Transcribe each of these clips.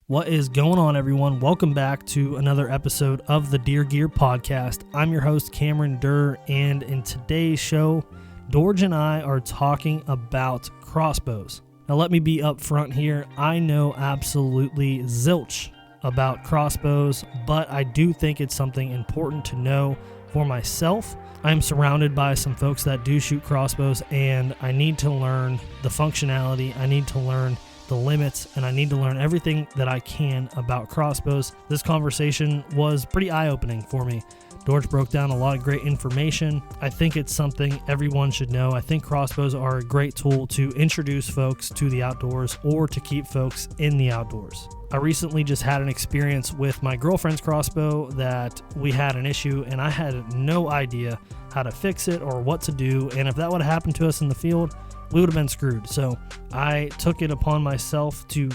What is going on, everyone? Welcome back to another episode of the Deer Gear Podcast. I'm your host, Cameron Derr, and in today's show, Dorge and I are talking about crossbows. Now, let me be upfront here. I know absolutely zilch about crossbows, but I do think it's something important to know for myself. I'm surrounded by some folks that do shoot crossbows, and I need to learn the functionality. I need to learn the limits, and I need to learn everything that I can about crossbows. This conversation was pretty eye-opening for me. Dorge broke down a lot of great information. I think it's something everyone should know. I think crossbows are a great tool to introduce folks to the outdoors or to keep folks in the outdoors. I recently just had an experience with my girlfriend's crossbow that we had an issue, and I had no idea how to fix it or what to do, and if that would have happened to us in the field, we would have been screwed. So I took it upon myself to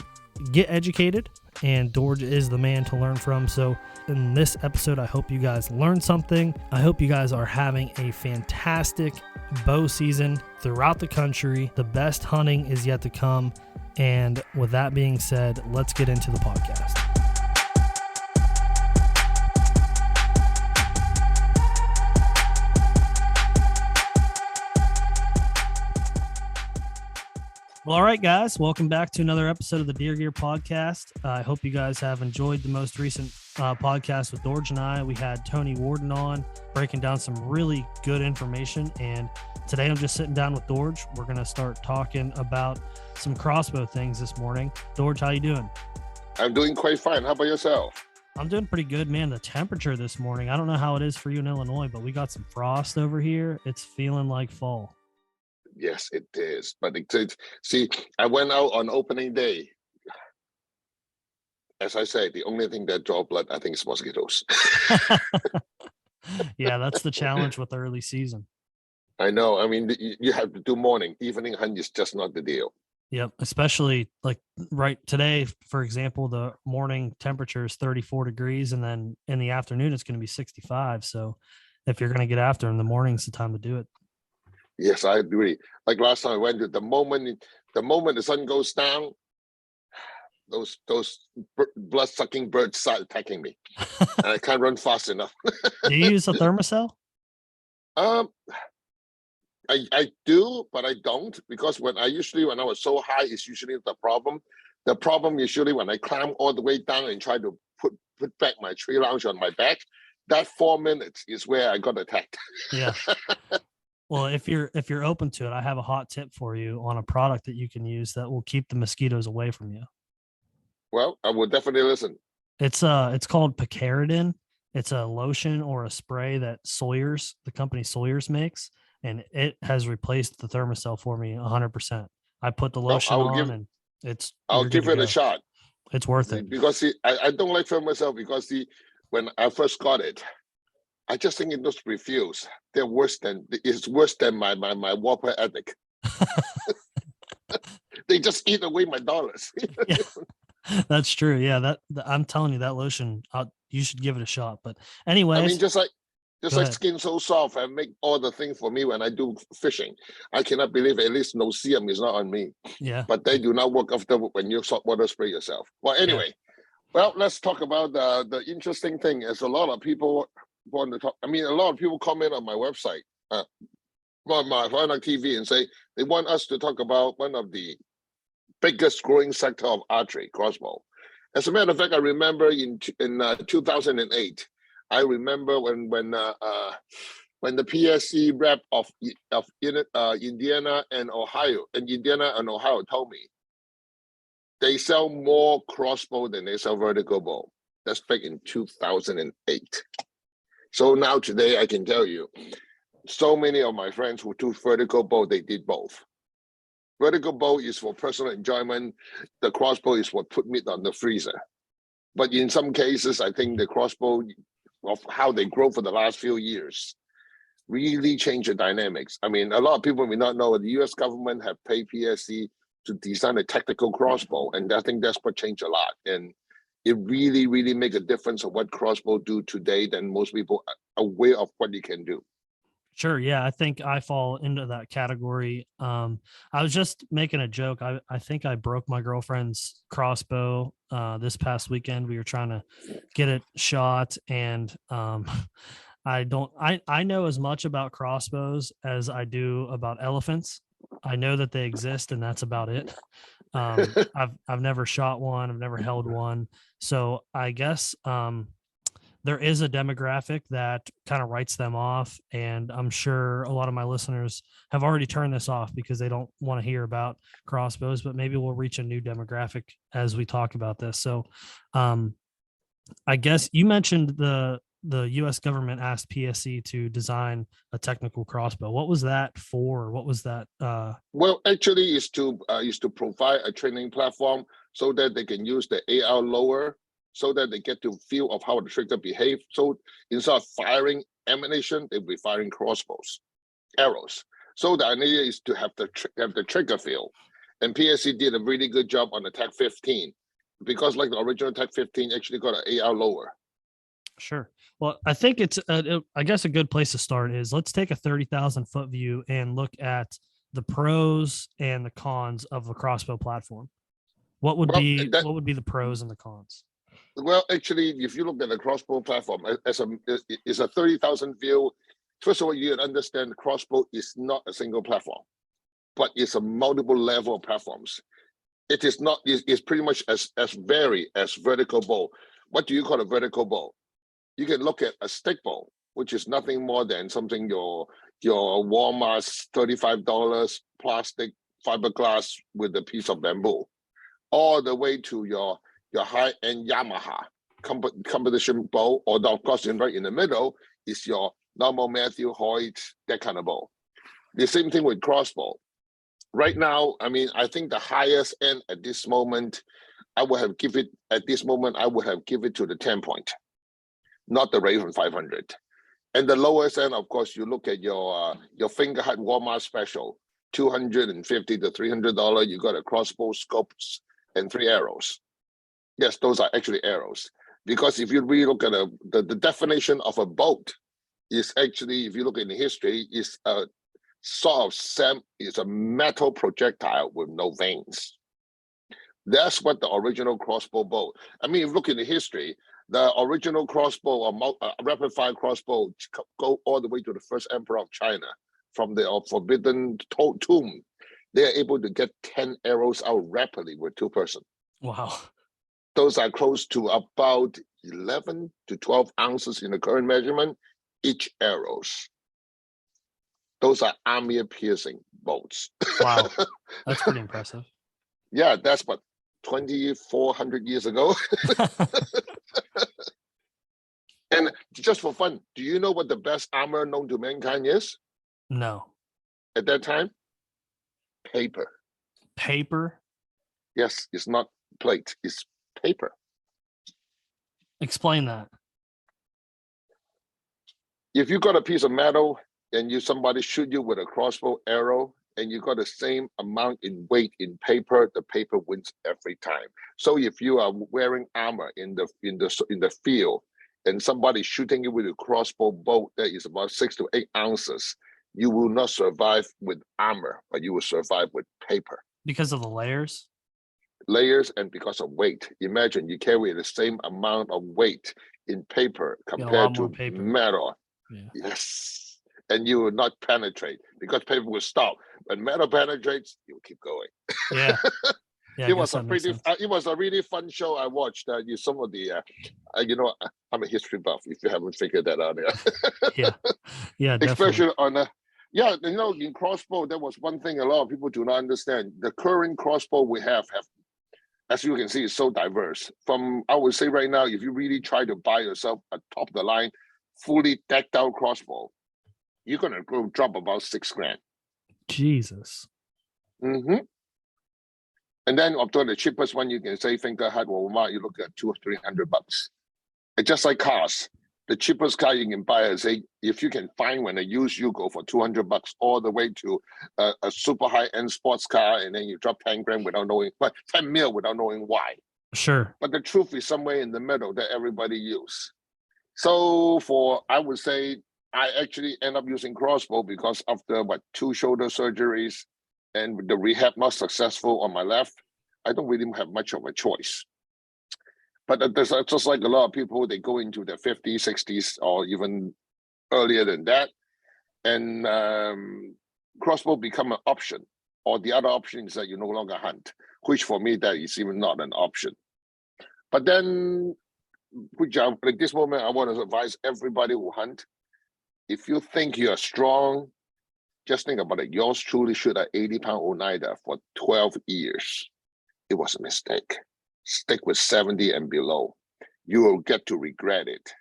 get educated, and Dorge is the man to learn from. So in this episode, I hope you guys learned something. I hope you guys are having a fantastic bow season throughout the country. The best hunting is yet to come. And with that being said, let's get into the podcast. Well, all right, guys, welcome back to another episode of the Deer Gear Podcast. I hope you guys have enjoyed the most recent podcast with Dorge and I. We had Tony Warden on breaking down some really good information, and today I'm just sitting down with Dorge. We're going to start talking about some crossbow things this morning. Dorge, how you doing? I'm doing quite fine. How about yourself? I'm doing pretty good, man. The temperature this morning, I don't know how it is for you in Illinois, but we got some frost over here. It's feeling like fall. Yes, it is. But see, I went out on opening day. As I say, the only thing that draw blood, I think, is mosquitoes. Yeah, that's the challenge with the early season. I know. I mean, you have to do morning. Evening hunt is just not the deal. Yep, especially like right today, for example, the morning temperature is 34 degrees, and then in the afternoon, it's going to be 65. So if you're going to get after in the morning, it's the time to do it. Yes, I agree. Like last time I went to the moment the sun goes down, those blood-sucking birds start attacking me, and I can't run fast enough. Do you use a thermocell? I do, but I don't, because when I was so high, it's usually the problem. The problem is usually when I climb all the way down and try to put back my tree lounge on my back. That 4 minutes is where I got attacked. Yeah. Well, if you're open to it, I have a hot tip for you on a product that you can use that will keep the mosquitoes away from you. Well, I will definitely listen. It's called Picaridin. It's a lotion or a spray that the company Sawyer's makes, and it has replaced the thermocell for me 100%. I put the lotion on, and I'll give it a shot. It's worth it. Because I don't like thermocell because when I first got it, I just think it just refuse. It's worse than my water ethic. They just eat away my dollars. Yeah, that's true. Yeah, I'm telling you, that lotion, you should give it a shot. But anyway, I mean, just like skin so soft and make all the things for me when I do fishing. I cannot believe at least no-see-um is not on me. Yeah, but they do not work after when you saltwater spray yourself. Well, anyway, Well, let's talk about the interesting thing. Is a lot of people want to talk. I mean, a lot of people comment on my website, on my Firenock TV, and say they want us to talk about one of the biggest growing sector of archery, crossbow. As a matter of fact, I remember in 2008, I remember when the PSC rep of Indiana and Ohio told me they sell more crossbow than they sell vertical bow. That's back in 2008. So now today I can tell you, so many of my friends who do vertical bow, they did both. Vertical bow is for personal enjoyment. The crossbow is for put meat on the freezer. But in some cases, I think the crossbow of how they grow for the last few years really changed the dynamics. I mean, a lot of people may not know the US government have paid PSC to design a tactical crossbow. And I think that's what changed a lot. And it really, really make a difference of what crossbow do today than most people are aware of what it can do. Sure. Yeah, I think I fall into that category. I was just making a joke. I think I broke my girlfriend's crossbow this past weekend. We were trying to get it shot, and I know as much about crossbows as I do about elephants. I know that they exist, and that's about it. I've never shot one. I've never held one. So I guess there is a demographic that kind of writes them off. And I'm sure a lot of my listeners have already turned this off because they don't want to hear about crossbows, but maybe we'll reach a new demographic as we talk about this. So um, I guess you mentioned the US government asked PSC to design a technical crossbow. What was that for? What was that? Well, actually, is to provide a training platform so that they can use the AR lower, so that they get to feel of how the trigger behave. So instead of firing ammunition, they'll be firing crossbows, arrows. So the idea is to have the trigger feel, and PSC did a really good job on the Tech 15, because like the original Tech 15 actually got an AR lower. Sure. Well, I think I guess a good place to start is let's take a 30,000 foot view and look at the pros and the cons of the crossbow platform. What would Well, be that what would be the pros and the cons? well, actually, if you look at the crossbow platform as is a 30,000 view, first of all, you understand the crossbow is not a single platform, but it's a multiple level of platforms. It is not. It's pretty much as varied as vertical bow. What do you call a vertical bow? You can look at a stick bow, which is nothing more than something your Walmart's $35 plastic fiberglass with a piece of bamboo, all the way to your high-end Yamaha competition bow, or of course, right in the middle is your normal Matthew Hoyt, that kind of bow. The same thing with crossbow. Right now, I mean, I think the highest end at this moment, I would have give it at this moment, I would have give it to the 10 point, not the Raven 500. And the lowest end, of course, you look at your Fingerhut Walmart special, $250 to $300. You got a crossbow, scopes, and 3 arrows. Yes, those are actually arrows. Because if you really look at the definition of a boat is actually, if you look in the history, is a sort of is a metal projectile with no vanes. That's what the original crossbow bow. I mean, if you look in the history, the original crossbow or rapid fire crossbow go all the way to the first emperor of China from the forbidden tomb. They are able to get 10 arrows out rapidly with 2 persons. Wow. Those are close to about 11 to 12 ounces in the current measurement, each arrows. Those are armor piercing bolts. Wow. That's pretty impressive. Yeah, that's what 2,400 years ago. And just for fun, do you know what the best armor known to mankind is? No. At that time? Paper. Paper? Yes, it's not plate, it's paper. Explain that. If you got a piece of metal and somebody shoot you with a crossbow arrow and you got the same amount in weight in paper, the paper wins every time. So if you are wearing armor in the field and somebody shooting you with a crossbow bolt that is about 6 to 8 ounces, you will not survive with armor, but you will survive with paper. Because of the layers? Layers and because of weight. Imagine you carry the same amount of weight in paper compared to metal. Yeah. Yes. And you will not penetrate because paper will stop. When metal penetrates, you will keep going. Yeah. Yeah, it was a really fun show I watched. Some of the, I'm a history buff. If you haven't figured that out yet. Yeah, especially on in crossbow, that was one thing a lot of people do not understand. The current crossbow we have, as you can see, is so diverse. From I would say right now, if you really try to buy yourself a top of the line, fully decked out crossbow, you're gonna go drop about $6,000. Jesus. Mm-hmm. And then up to the cheapest one, you can say Fingerhut or Walmart, you look at $200 or $300. It's just like cars. The cheapest car you can buy is if you can find when they use, you go for $200 all the way to a super high-end sports car, and then you drop 10 grand without knowing, but 10 mil without knowing why. Sure. But the truth is somewhere in the middle that everybody use. So I would say I actually end up using crossbow because after 2 shoulder surgeries and the rehab not successful on my left, I don't really have much of a choice. But there's just like a lot of people, they go into their 50s, 60s, or even earlier than that, and crossbow become an option. Or the other option is that you no longer hunt, which for me, that is even not an option. But then, at this moment, I want to advise everybody who hunt, if you think you are strong, just think about it. Yours truly shoot an 80-pound Oneida for 12 years. It was a mistake. Stick with 70 and below. You will get to regret it.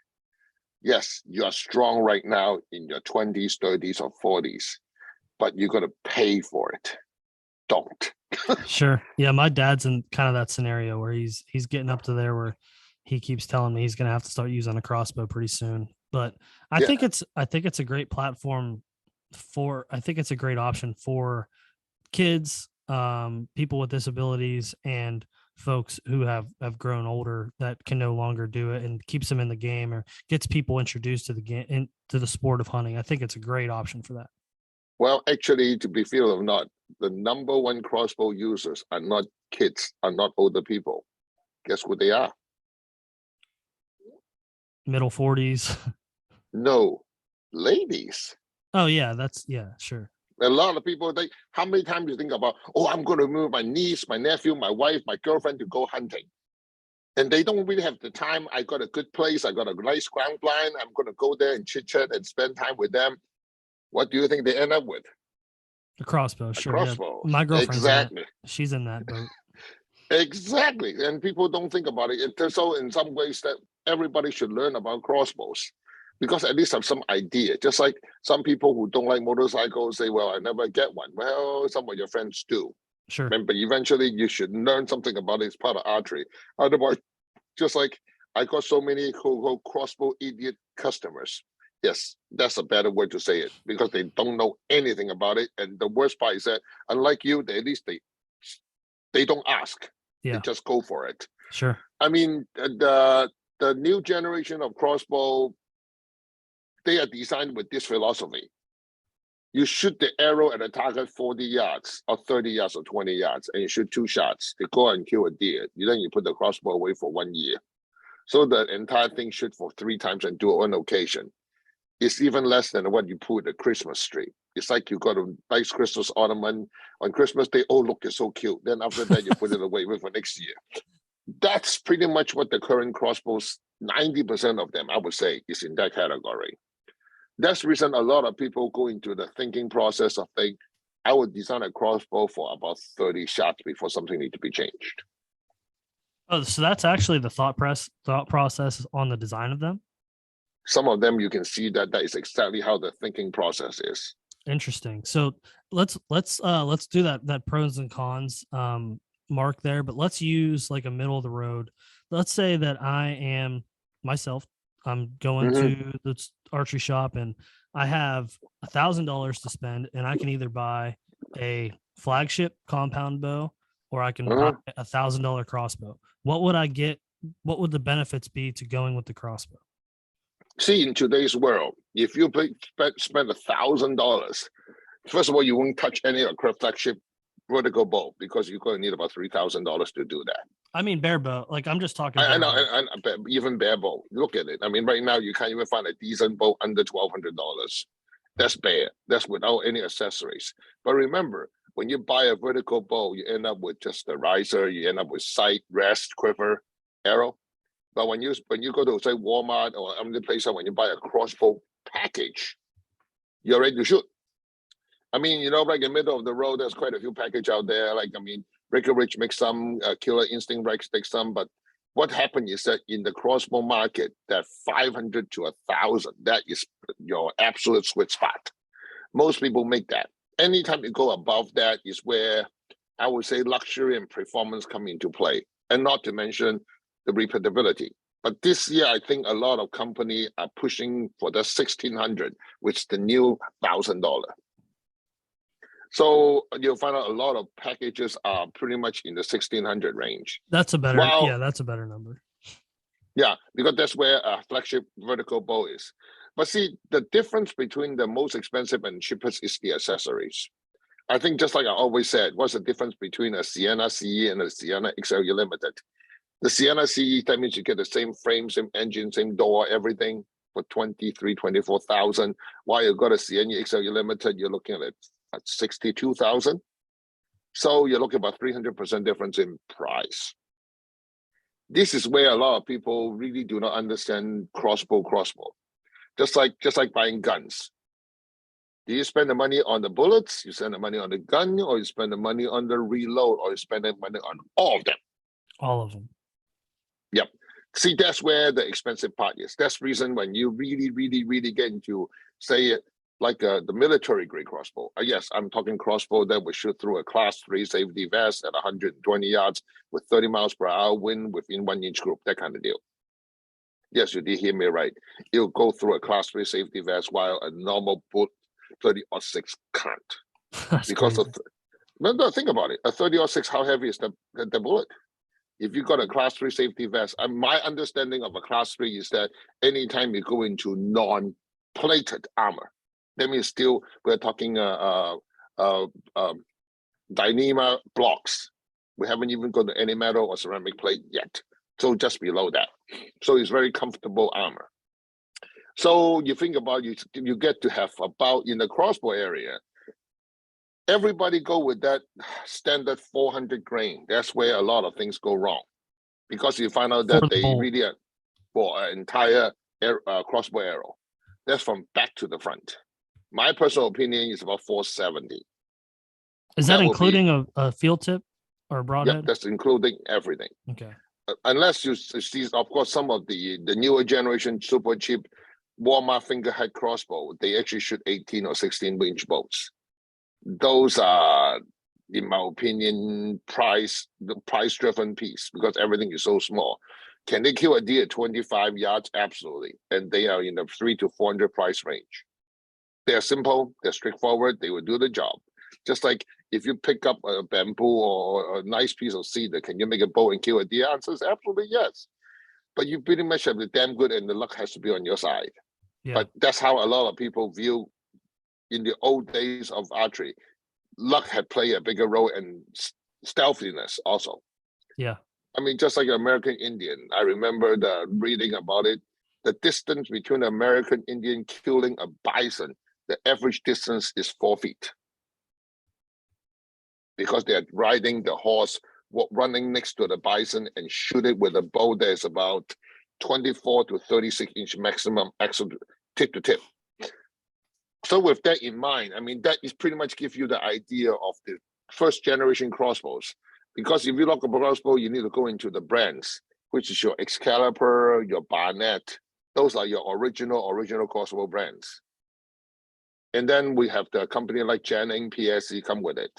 Yes, you are strong right now in your 20s, 30s, or 40s, but you're going to pay for it. Don't. Sure. Yeah, my dad's in kind of that scenario where he's getting up to there where he keeps telling me he's going to have to start using a crossbow pretty soon. But I think it's a great platform I think it's a great option for kids, people with disabilities, and folks who have grown older that can no longer do it, and keeps them in the game or gets people introduced to the game, into the sport of hunting. I think it's a great option for that. Well, actually, to be fair or not, the number one crossbow users are not kids, are not older people. Guess who they are? Middle 40s. No, ladies. Oh yeah, sure. A lot of people, how many times you think about, oh, I'm going to move my niece, my nephew, my wife, my girlfriend to go hunting. And they don't really have the time. I got a good place. I got a nice ground blind. I'm going to go there and chit-chat and spend time with them. What do you think they end up with? A crossbow, sure. Crossbow. Yeah. My girlfriend's exactly. She's in that boat. Exactly. And people don't think about it. So in some ways that everybody should learn about crossbows, because at least have some idea. Just like some people who don't like motorcycles say, well, I never get one. Well, some of your friends do. Sure. But eventually you should learn something about it. It's part of archery. Otherwise, just like I got so many crossbow idiot customers. Yes, that's a better word to say it, because they don't know anything about it. And the worst part is that, unlike you, at least they don't ask. Yeah. They just go for it. Sure. I mean, the new generation of crossbow, they are designed with this philosophy. You shoot the arrow at a target 40 yards or 30 yards or 20 yards, and you shoot 2 shots to go and kill a deer. Then you put the crossbow away for 1 year. So the entire thing shoot for 3 times and do it on occasion. It's even less than what you put a Christmas tree. It's like you got a nice Christmas ornament on Christmas Day. Oh, look, it's so cute. Then after that, you put it away for next year. That's pretty much what the current crossbows, 90% of them, I would say, is in that category. That's the reason a lot of people go into the thinking process of think, I would design a crossbow for about 30 shots before something needs to be changed. Oh, so that's actually the thought process on the design of them? Some of them you can see that is exactly how the thinking process is. Interesting. So let's do that pros and cons mark there, but let's use like a middle of the road. Let's say that I am myself. I'm going to the archery shop and I have $1,000 to spend, and I can either buy a flagship compound bow or I can buy $1,000 crossbow. What would I get? What would the benefits be to going with the crossbow? See, in today's world, if you spend $1,000, first of all, you won't touch any of the flagship vertical bow because you're going to need about $3,000 to do that. I mean, bare bow. Like, I'm just talking. I know, even bare bow. Look at it. I mean, right now you can't even find a decent bow under $1,200. That's bare. That's without any accessories. But remember, when you buy a vertical bow, you end up with just the riser. You end up with sight, rest, quiver, arrow. But when you go to, say, Walmart or any place, when you buy a crossbow package, you're ready to shoot. I mean, like in the middle of the road, there's quite a few packages out there. Like, I mean, Breckenridge makes some, Killer Instinct makes some. But what happened is that in the crossbow market, that 500 to 1,000, that is your absolute sweet spot. Most people make that. Anytime you go above that is where I would say luxury and performance come into play, and not to mention the repeatability. But this year, I think a lot of companies are pushing for the 1,600, which is the new $1,000. So you'll find out a lot of packages are pretty much in the 1,600 range. That's a better, that's a better number. Yeah, because that's where a flagship vertical bow is. But see, the difference between the most expensive and cheapest is the accessories. I think just like I always said, what's the difference between a Sienna CE and a Sienna XLU Limited? The Sienna CE, that means you get the same frame, same engine, same door, everything for 23, 24,000. While you got a Sienna XLU Limited, you're looking at 62,000. So you're looking about 300% difference in price. This is where a lot of people really do not understand crossbow. Just like buying guns. Do you spend the money on the bullets, you spend the money on the gun, or you spend the money on the reload, or you spend the money on all of them? All of them. Yep. See, that's where the expensive part is. That's the reason when you really get into, say, like the military grade crossbow. Yes, I'm talking crossbow that we shoot through a class 3 safety vest at 120 yards with 30 miles per hour wind within 1 inch group, that kind of deal. Yes, you did hear me right. It'll go through a class 3 safety vest while a normal bolt 30-06 can't. That's because crazy. no, think about it. A 30-06, how heavy is the bullet? If you got a class 3 safety vest, my understanding of a class 3 is that anytime you go into non-plated armor, that means still we're talking Dyneema blocks. We haven't even got to any metal or ceramic plate yet. So just below that. So it's very comfortable armor. So you think about you get to have about in the crossbow area, everybody go with that standard 400 grain. That's where a lot of things go wrong, because you find out that they really are for an entire crossbow arrow. That's from back to the front. My personal opinion is about 470. Is that including a field tip or a broadhead? Yep, that's including everything. Okay. Unless you see, of course, some of the newer generation super cheap Walmart fingerhead crossbow, they actually shoot 18 or 16 inch bolts. Those are, in my opinion, the price driven piece, because everything is so small. Can they kill a deer at 25 yards? Absolutely. And they are in the 300 to 400 price range. They're simple, they're straightforward, they will do the job. Just like if you pick up a bamboo or a nice piece of cedar, can you make a bow and kill a deer? Answer is absolutely yes. But you pretty much have the damn good, and the luck has to be on your side. Yeah. But that's how a lot of people view in the old days of archery. Luck had played a bigger role, and stealthiness also. Yeah. I mean, just like an American Indian, I remember reading about it. The distance between an American Indian killing a bison, the average distance is 4 feet. Because they're riding the horse, running next to the bison, and shoot it with a bow that is about 24 to 36 inch maximum tip to tip. So with that in mind, I mean, that is pretty much give you the idea of the first generation crossbows. Because if you look at a crossbow, you need to go into the brands, which is your Excalibur, your Barnett. Those are your original crossbow brands. And then we have the company like Jennings, PSE come with it.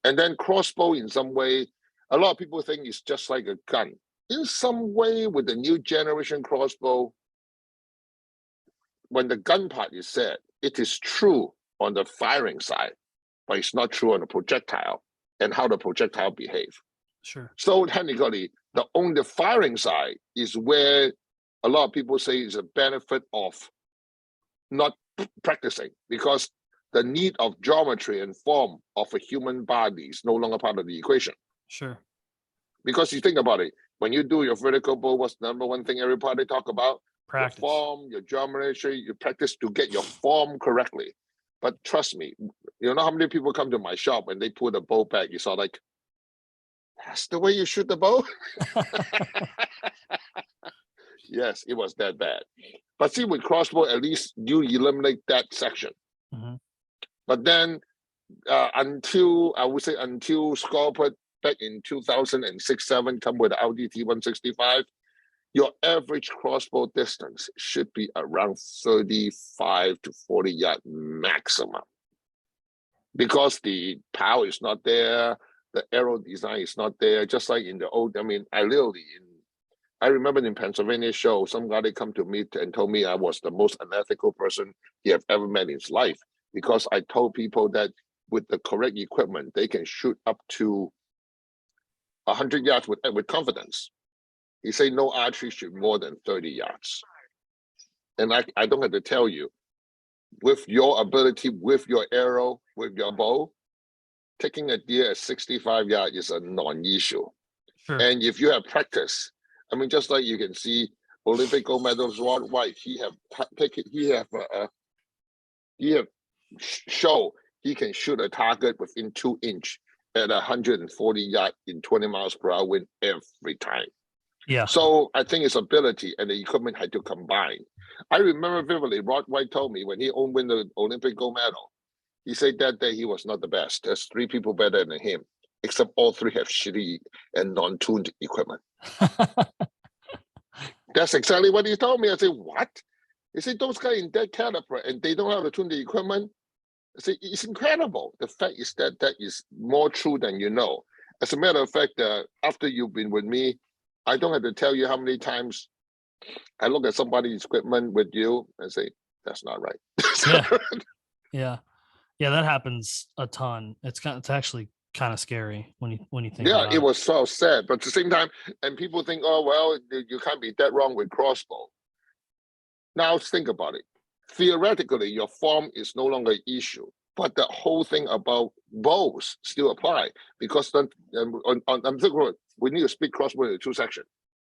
And then crossbow, in some way, a lot of people think it's just like a gun. In some way, with the new generation crossbow, when the gun part is said, it is true on the firing side, but it's not true on the projectile and how the projectile behave. Sure. So technically, on the firing side is where a lot of people say is a benefit of not practicing, because the need of geometry and form of a human body is no longer part of the equation. Sure. Because you think about it, when you do your vertical bow, what's the number one thing everybody talk about? Practice. Your form, your geometry, you practice to get your form correctly. But trust me, you know how many people come to my shop and they put a bow back, you saw like, that's the way you shoot the bow? Yes, it was that bad. But see, with crossbow, at least you eliminate that section. Mm-hmm. But then until Scorpio back in 2006-7 come with the LDT 165, your average crossbow distance should be around 35 to 40 yard maximum. Because the power is not there, the arrow design is not there, just like in the old, I mean, I remember in Pennsylvania show, some guy come to me and told me I was the most unethical person he have ever met in his life, because I told people that with the correct equipment, they can shoot up to 100 yards with confidence. He said no archery shoot more than 30 yards. And I don't have to tell you, with your ability, with your arrow, with your bow, taking a deer at 65 yards is a non-issue. Sure. And if you have practice, I mean, just like you can see Olympic gold medalist Rod White, he have show he can shoot a target within 2 inches at 140 yards in 20 miles per hour wind every time. Yeah. So I think his ability and the equipment had to combine. I remember vividly, Rod White told me when he won the Olympic gold medal, he said that day he was not the best. There's 3 people better than him, except all 3 have shitty and non-tuned equipment. That's exactly what he told me. I said, what? He said, those guys in that caliber and they don't know how to tune the equipment. I said, it's incredible. The fact is that is more true than you know. As a matter of fact, after you've been with me, I don't have to tell you how many times I look at somebody's equipment with you and say, that's not right. Yeah. Yeah, that happens a ton. It's actually kind of scary when you think about it. Yeah, it was so sad. But at the same time, and people think, oh, well, you can't be that wrong with crossbow. Now think about it. Theoretically, your form is no longer an issue, but the whole thing about bows still apply because then I'm thinking we need to split crossbow into 2 sections.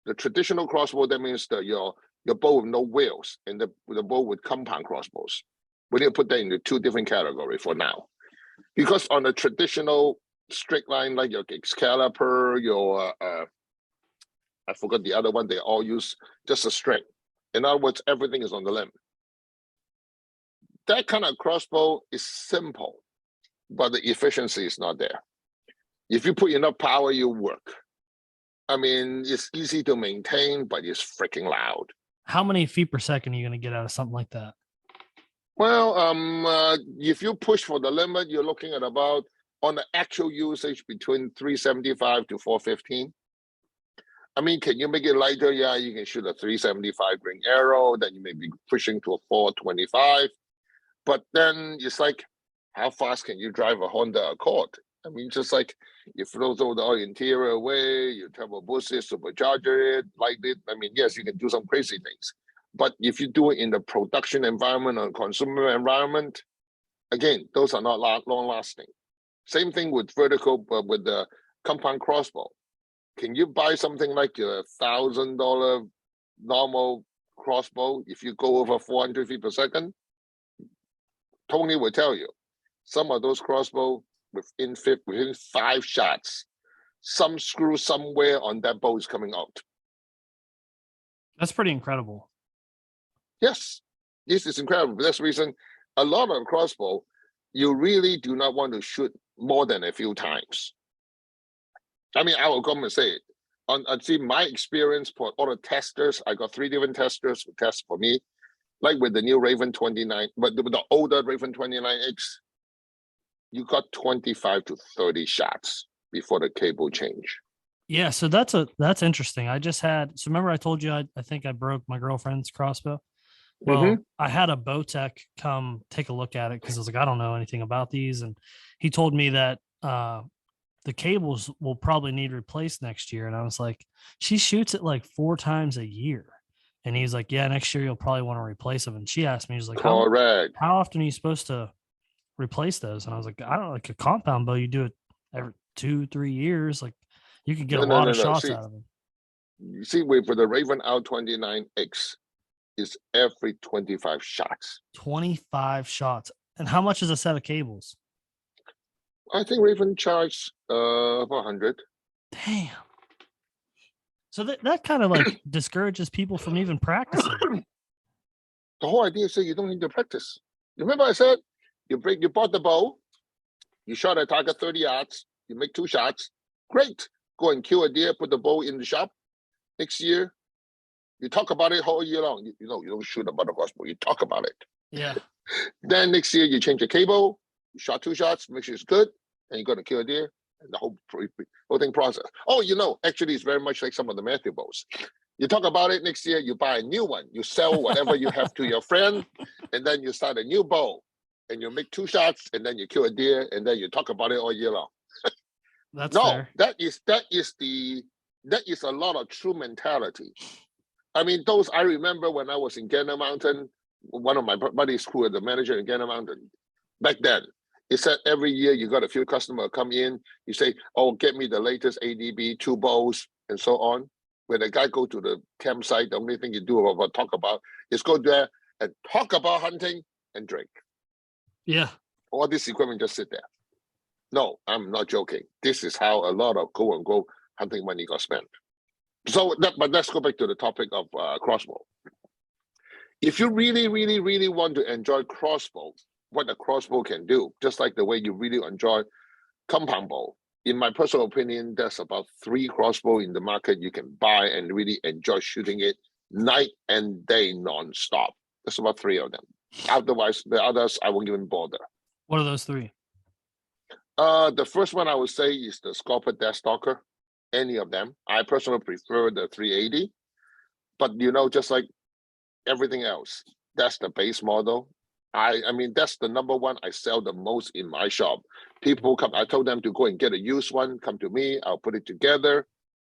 The traditional crossbow, that means that your bow with no wheels, and the bow with compound crossbows. We need to put that into 2 different categories for now. Because on a traditional straight line, like your Excalibur, your I forgot the other one, they all use just a string. In other words, everything is on the limb. That kind of crossbow is simple, but the efficiency is not there. If you put enough power, you work. I mean, it's easy to maintain, but it's freaking loud. How many feet per second are you going to get out of something like that? Well, if you push for the limit, you're looking at about, on the actual usage, between 375 to 415. I mean, can you make it lighter? Yeah, you can shoot a 375 grain arrow, then you may be pushing to a 425. But then it's like, how fast can you drive a Honda Accord? I mean, just like you throw the interior away, you turbo boost it, supercharger it, light it. I mean, yes, you can do some crazy things. But if you do it in the production environment or consumer environment, again, those are not long lasting. Same thing with vertical, but with the compound crossbow. Can you buy something like a $1,000 normal crossbow if you go over 400 feet per second? Tony will tell you, some of those crossbow within 5 shots, some screw somewhere on that bow is coming out. That's pretty incredible. Yes, this is incredible. That's the reason a lot of crossbow, you really do not want to shoot more than a few times. I mean, I will come and say it. I see my experience for all the testers. I got 3 different testers who test for me. Like with the new Raven 29, but with the older Raven 29X, you got 25 to 30 shots before the cable change. Yeah, so that's interesting. I just had, so remember I told you I think I broke my girlfriend's crossbow. Well, I had a bow tech come take a look at it because I was like, I don't know anything about these, and he told me that the cables will probably need replaced next year, and I was like, she shoots it like 4 times a year. And he's like, yeah, next year you'll probably want to replace them. And she asked me, she's like, correct. How often are you supposed to replace those? And I was like, I don't know, like a compound bow, you do it every 2-3 years. Like you could get a lot of shots out of them. You see, with the Raven R29X, is every 25 shots. 25 shots. And how much is a set of cables? I think Raven charged about 100. Damn. So that kind of like discourages people from even practicing. The whole idea is that you don't need to practice. Remember I said, you bought the bow, you shot a target 30 yards, you make 2 shots, great. Go and kill a deer, put the bow in the shop. Next year, you talk about it whole year long. You don't shoot about the crossbow, you talk about it. Yeah. Then next year, you change the cable, you shot 2 shots, make sure it's good, and you're going to kill a deer. And the whole thing process. Oh, actually, it's very much like some of the Matthew bows. You talk about it next year, you buy a new one, you sell whatever you have to your friend, and then you start a new bow, and you make 2 shots, and then you kill a deer, and then you talk about it all year long. That's fair. That is a lot of true mentality. I mean, those I remember when I was in Gander Mountain, one of my buddies who was the manager in Gander Mountain back then. He said every year you got a few customers come in, you say, oh, get me the latest ADB, 2 bows, and so on. When the guy go to the campsite, the only thing you do about talk about is go there and talk about hunting and drink. Yeah. All this equipment just sit there. No, I'm not joking. This is how a lot of go and go hunting money got spent. So, but let's go back to the topic of crossbow. If you really, really, really want to enjoy crossbow, what a crossbow can do, just like the way you really enjoy compound bow. In my personal opinion, there's about 3 crossbow in the market you can buy and really enjoy shooting it night and day non-stop. There's about 3 of them. Otherwise, the others I won't even bother. What are those 3? The first one I would say is the Scorpio Deathstalker. Any of them. I personally prefer the 380. But just like everything else, that's the base model. I mean, that's the number one I sell the most in my shop. People come, I told them to go and get a used one, come to me, I'll put it together.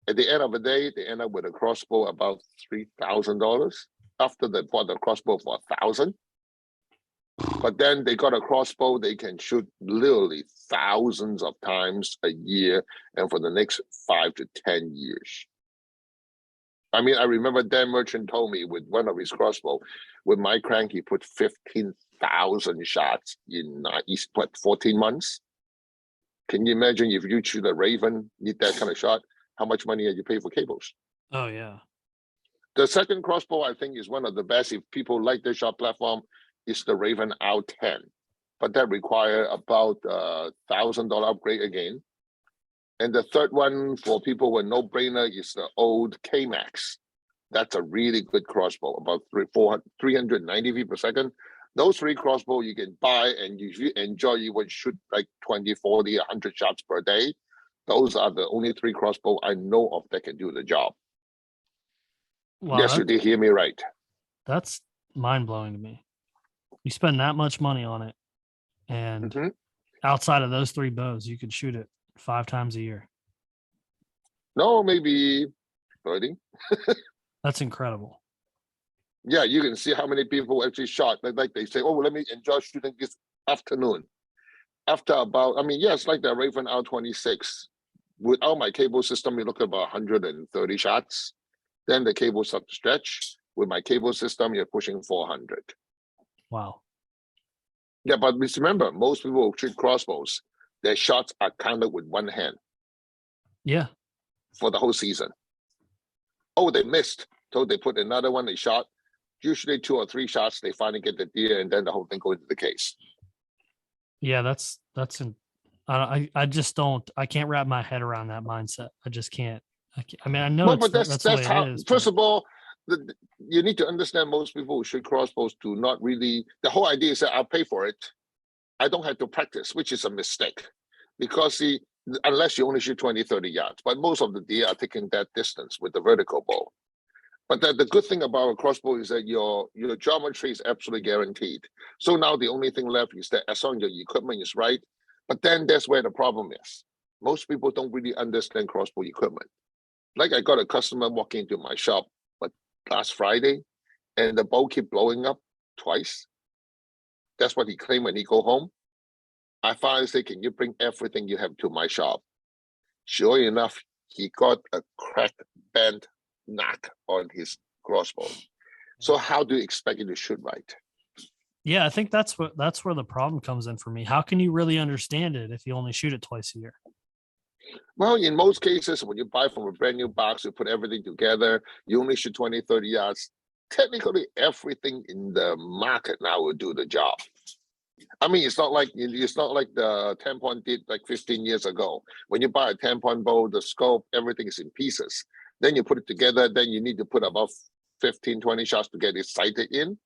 At the end of the day, they end up with a crossbow about $3,000 after they bought the crossbow for $1,000. But then they got a crossbow they can shoot literally thousands of times a year and for the next 5 to 10 years. I mean, I remember Dan Merchant told me with one of his crossbow, with my crank, he put 15,000 shots in 14 months. Can you imagine if you shoot a Raven, need that kind of shot, how much money you pay for cables? Oh, yeah. The second crossbow, I think, is one of the best. If people like the shot platform, is the Raven R10. But that require about $1,000 upgrade again. And the third one for people with no-brainer is the old K-Max. That's a really good crossbow, about 390 feet per second. Those 3 crossbow you can buy, and if you enjoy, you would shoot like 20, 40, 100 shots per day. Those are the only 3 crossbow I know of that can do the job. Wow, yes, you did hear me right. That's mind-blowing to me. You spend that much money on it, and outside of those 3 bows, you could shoot it 5 times a year. No, maybe 30. That's incredible. Yeah, you can see how many people actually shot. Like they say, oh, let me enjoy shooting this afternoon. After about, I mean, yeah, it's like the Raven R26. Without my cable system, you look at about 130 shots. Then the cable starts to stretch. With my cable system, you're pushing 400. Wow. Yeah, but remember, most people who shoot crossbows, their shots are counted with one hand. Yeah. For the whole season. Oh, they missed. So they put another one, they shot. Usually 2 or 3 shots, they finally get the deer, and then the whole thing goes into the case. Yeah, I just don't. I can't wrap my head around that mindset. I just can't. I mean, I know but that's how. it is, first of all, you need to understand most people who shoot crossbows do not really. The whole idea is that I'll pay for it. I don't have to practice, which is a mistake, because unless you only shoot 20, 30 yards, but most of the deer are taking that distance with the vertical bow. But the good thing about a crossbow is that your geometry is absolutely guaranteed. So now the only thing left is that as long as your equipment is right, but then that's where the problem is. Most people don't really understand crossbow equipment. Like I got a customer walking into my shop last Friday, and the bow keep blowing up twice. That's what he claimed when he go home. I finally say, can you bring everything you have to my shop? Sure enough, he got a cracked, bent knock on his crossbow. So how do you expect it to shoot right? Yeah, I think that's where the problem comes in for me. How can you really understand it if you only shoot it twice a year? Well, in most cases, when you buy from a brand new box, you put everything together, you only shoot 20, 30 yards. Technically, everything in the market now will do the job. I mean, it's not like the 10-point did like 15 years ago. When you buy a 10-point bow, the scope, everything is in pieces. Then you put it together, then you need to put about 15, 20 shots to get it sighted in.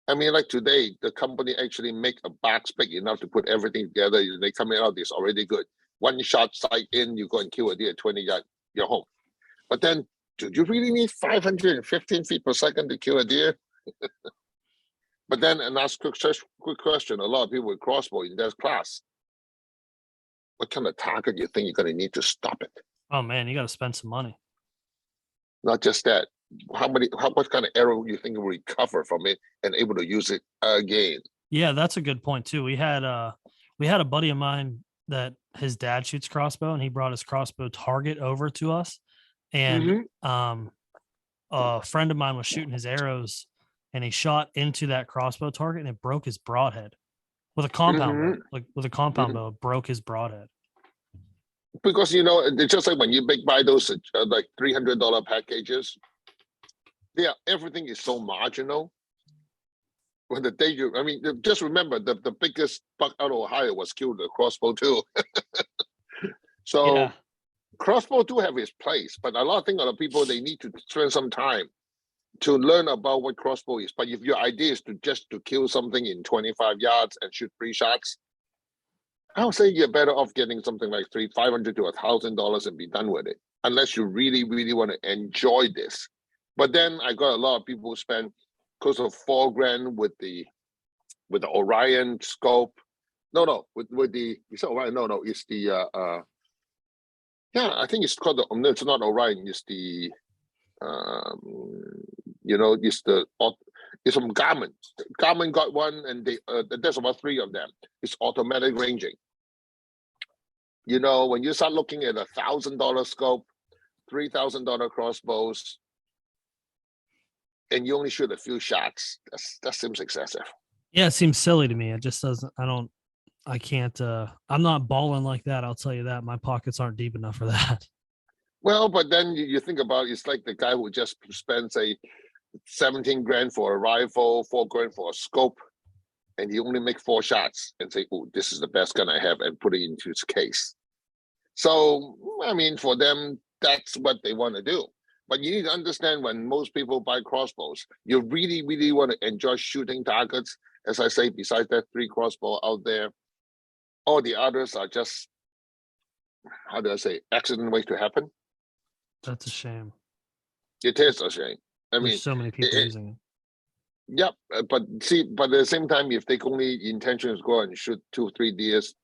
I mean, like today, the company actually make a box big enough to put everything together. They come out, it's already good. 1 shot sight in, you go and kill a deer at 20 yards, you're home. But then, do you really need 515 feet per second to kill a deer? But then, and ask quick question, a lot of people with crossbow in their class, what kind of target you think you're going to need to stop it? Oh man, you got to spend some money. Not just that, what kind of arrow you think will recover from it and able to use it again. Yeah, that's a good point too. We had a buddy of mine that his dad shoots crossbow, and he brought his crossbow target over to us. And a friend of mine was shooting his arrows, and he shot into that crossbow target, and it broke his broadhead with a compound bow. Like with a compound bow, it broke his broadhead. Because it's just like when you buy those like $300 packages. Yeah, everything is so marginal. When the day just remember the biggest buck out of Ohio was killed with a crossbow too. So Yeah. crossbow do have its place, but a lot of people, they need to spend some time to learn about what crossbow is. But if your idea is to kill something in 25 yards and shoot 3 shots, I would say you're better off getting something like $500 to $1,000 and be done with it, unless you really, really want to enjoy this. But then I got a lot of people who spend close to $4,000 with the Orion scope. With the Orion. It's the I think it's called no, it's not Orion. It's the it's from Garmin. Garmin got one, and there's about 3 of them. It's automatic ranging. When you start looking at $1,000 scope, $3,000 crossbows, and you only shoot a few shots, that seems excessive. Yeah, it seems silly to me. It just doesn't. I can't. I'm not balling like that. I'll tell you that. My pockets aren't deep enough for that. Well, but then you think about it's like the guy who just spends say $17,000 for a rifle, $4,000 for a scope, and he only make 4 shots and say, "Oh, this is the best gun I have," and put it into his case. So, for them, that's what they want to do. But you need to understand, when most people buy crossbows, you really, really want to enjoy shooting targets. As I say, besides that 3 crossbow out there, all the others are just, how do I say, accident waiting to happen. That's a shame. It is a shame. There's so many people using it. Yep, but at the same time, if they only intention is go and shoot 2-3 deers,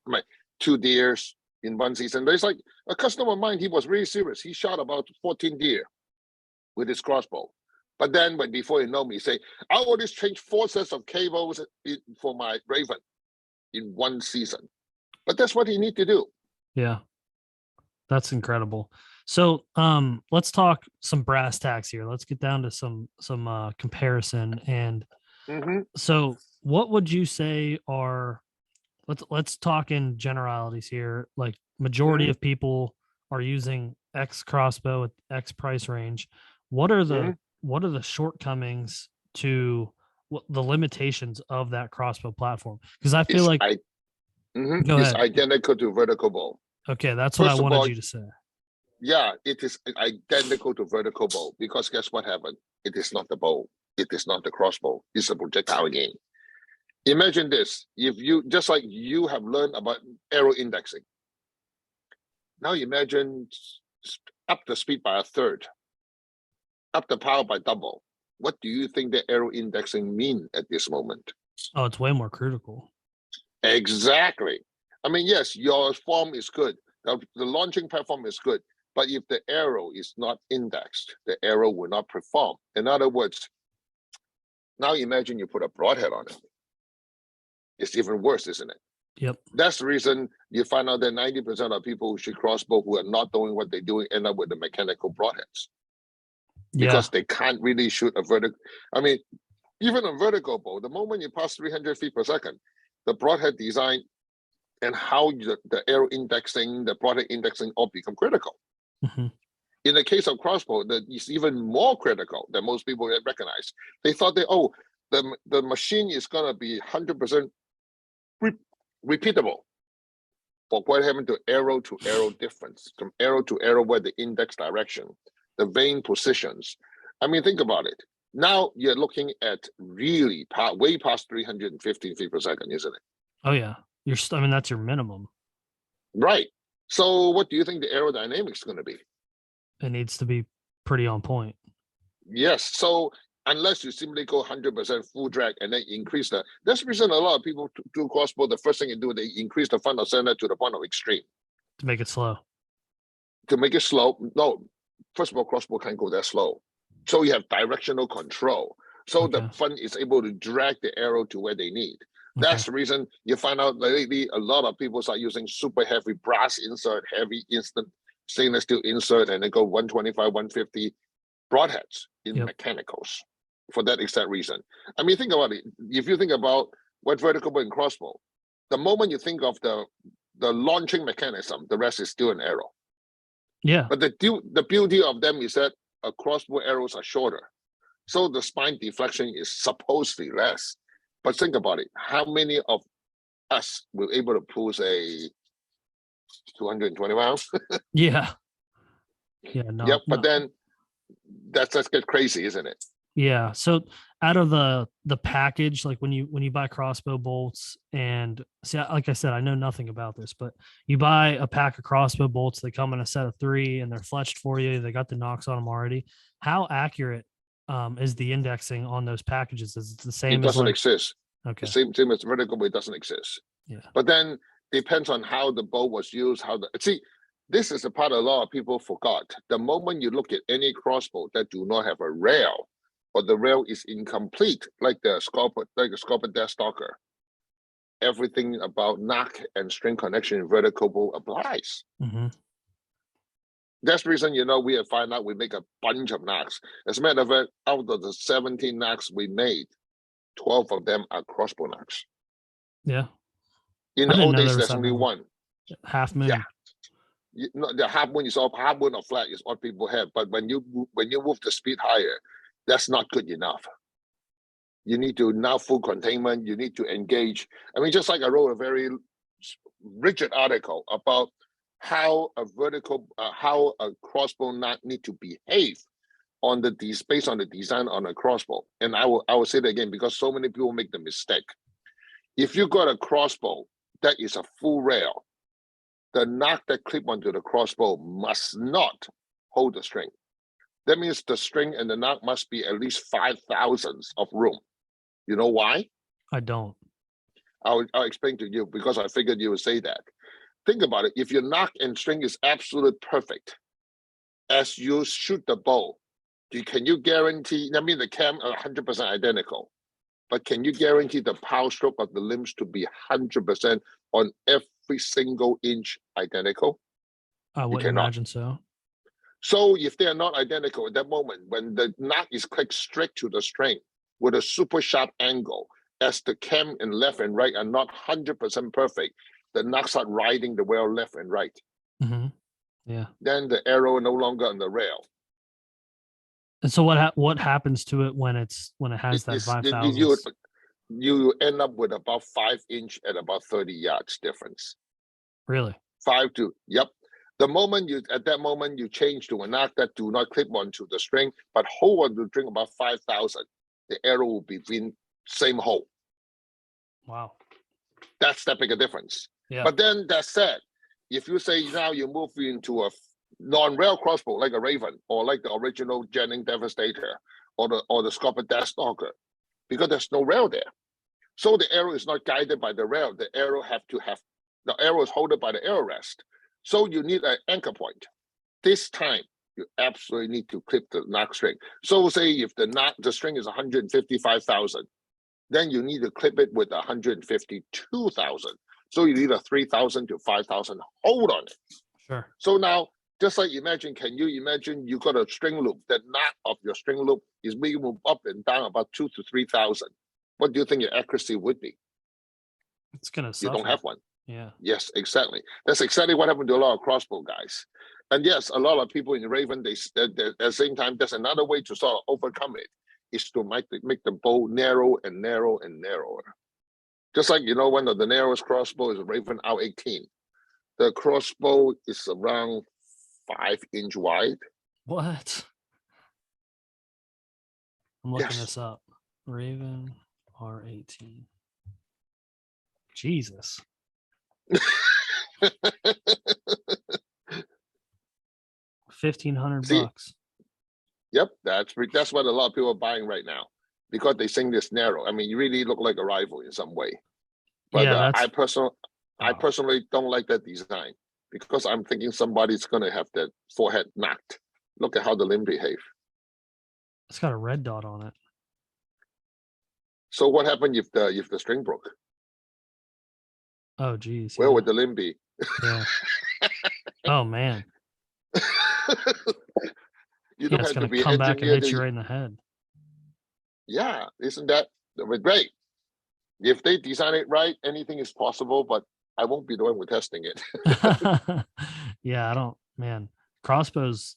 2 deers in one season, there's like a customer of mine. He was really serious. He shot about 14 deer with his crossbow. But then, before you know me, say, I always change 4 sets of cables for my Raven in one season. But that's what you need to do. Yeah, that's incredible. So let's talk some brass tacks here. Let's get down to some comparison. And so what would you say are, let's talk in generalities here. Like majority of people are using X crossbow at X price range. What are the shortcomings to the limitations of that crossbow platform? Because I feel it's identical to vertical bow. Okay, that's what I wanted you to say. Yeah, it is identical to vertical bow, because guess what happened? It is not the bow. It is not the crossbow. It's a projectile again. Imagine this. If you, just like you have learned about arrow indexing, now imagine up the speed by 1/3, up the power by double. What do you think the arrow indexing mean at this moment? Oh, it's way more critical. Exactly. Yes, your form is good. The launching platform is good. But if the arrow is not indexed, the arrow will not perform. In other words, now imagine you put a broadhead on it. It's even worse, isn't it? Yep. That's the reason you find out that 90% of people who shoot crossbow who are not doing what they're doing end up with the mechanical broadheads. Because they can't really shoot a vertical. Even a vertical bow, the moment you pass 300 feet per second, the broadhead design and how the arrow indexing, the broadhead indexing all become critical. In the case of crossbow, it's even more critical than most people recognize. They thought the machine is going to be 100% repeatable. But what happened to arrow difference, from arrow to arrow, where the index direction, the vein positions? Think about it. Now you're looking at really way past 315 feet per second, isn't it? Oh yeah, that's your minimum. Right. So what do you think the aerodynamics is going to be? It needs to be pretty on point. Yes. So unless you simply go 100% full drag and then increase that's the reason a lot of people do crossbow. The first thing you do, they increase the front of center to the point of extreme. To make it slow. To make it slow. No, first of all, crossbow can't go that slow. So you have directional control. So the Okay. fun is able to drag the arrow to where they need. Okay. That's the reason you find out lately a lot of people start using super heavy brass insert, heavy instant stainless steel insert, and they go 125, 150 broadheads in Yep. mechanicals for that exact reason. I mean, think about it. If you think about what vertical bow and crossbow, the moment you think of the launching mechanism, the rest is still an arrow. Yeah. But the beauty of them is that a crossbow arrows are shorter. So the spine deflection is supposedly less. But think about it. How many of us were able to pull, say, 220 pounds? Yeah. Yeah. Yep. Not. But No. then that's get crazy, isn't it? Yeah. So out of the package, like when you buy crossbow bolts, and see, like I said, I know nothing about this, but you buy a pack of crossbow bolts, they come in a set of 3 and they're fletched for you. They got the knocks on them already. How accurate is the indexing on those packages? Is it the It same as doesn't like, exist. The okay. same as vertical, but it doesn't exist. Yeah. But then depends on how the bow was used. This is the part a lot of people forgot. The moment you look at any crossbow that do not have a rail, or the rail is incomplete, like the scorpion death stalker, everything about knock and string connection in vertical bow applies. Mm-hmm. That's the reason, we have found out we make a bunch of knocks. As a matter of fact, out of the 17 knocks we made, 12 of them are crossbow knocks. Yeah. In I the didn't old know there days, was there's that only many. one. Half Yeah, moon. the half moon is off, half moon or flat is what people have. But when you move the speed higher, that's not good enough. You need to now full containment. You need to engage. I mean, just like I wrote a very rigid article about how a crossbow knot need to behave based on the design on a crossbow. And I will say that again because so many people make the mistake. If you got a crossbow that is a full rail, the knot that clip onto the crossbow must not hold the string. That means the string and the knot must be at least 5 thousandths of room. You know why? I don't. I'll explain to you because I figured you would say that. Think about it. If your knot and string is absolutely perfect, as you shoot the bow, can you guarantee? I mean, the cam are 100% identical, but can you guarantee the power stroke of the limbs to be 100% on every single inch identical? I You wouldn't cannot. imagine so. So if they are not identical at that moment, when the knot is clicked straight to the string with a super sharp angle, as the cam and left and right are not 100% perfect, the knot start riding the rail left and right. Mm-hmm. Yeah. Then the arrow no longer on the rail. And so what happens to it when it has that 5,000? You end up with about 5 inch at about 30 yards difference. Really? Yep. At that moment you change to a knot that do not clip onto the string, but hold on to the string about 5,000. The arrow will be in same hole. Wow. That's that big a difference. Yeah. But then that said, if you say now you move into a non-rail crossbow like a Raven or like the original Jennings Devastator or the Scorpion Death Stalker, because there's no rail there. So the arrow is not guided by the rail. The arrow is held by the arrow rest. So you need an anchor point. This time you absolutely need to clip the knot string. So say if the string is 155,000, then you need to clip it with 152,000. So you need a 3,000 to 5,000 hold on it. Sure. So now, just like can you imagine you got a string loop, the knot of your string loop is being moved up and down about 2,000 to 3,000. What do you think your accuracy would be? It's gonna You suffer. don't have one. Yeah. Yes, exactly. That's exactly what happened to a lot of crossbow guys. And yes, a lot of people in Raven, they at the same time, there's another way to sort of overcome it, is to make the bow narrow and narrow and narrower. Just like, one of the narrowest crossbow is a Raven R18. The crossbow is around 5 inch wide. What? I'm looking Yes. this up. Raven R18. Jesus. 1,500 See, bucks. yep, that's what a lot of people are buying right now because they think this narrow. I mean, you really look like a rifle in some way. But Yeah, I personally don't like that design because I'm thinking somebody's gonna have that forehead knocked. Look at how the limb behave. It's got a red dot on it. So what happened if the string broke? Oh, geez. Where Yeah. would the limb be? Yeah. Oh, man. You Yeah, don't it's have to going to be an come back and engineer. hit you right in the head. Yeah, isn't that great? If they design it right, anything is possible, but I won't be the one who testing it. Yeah, man, crossbows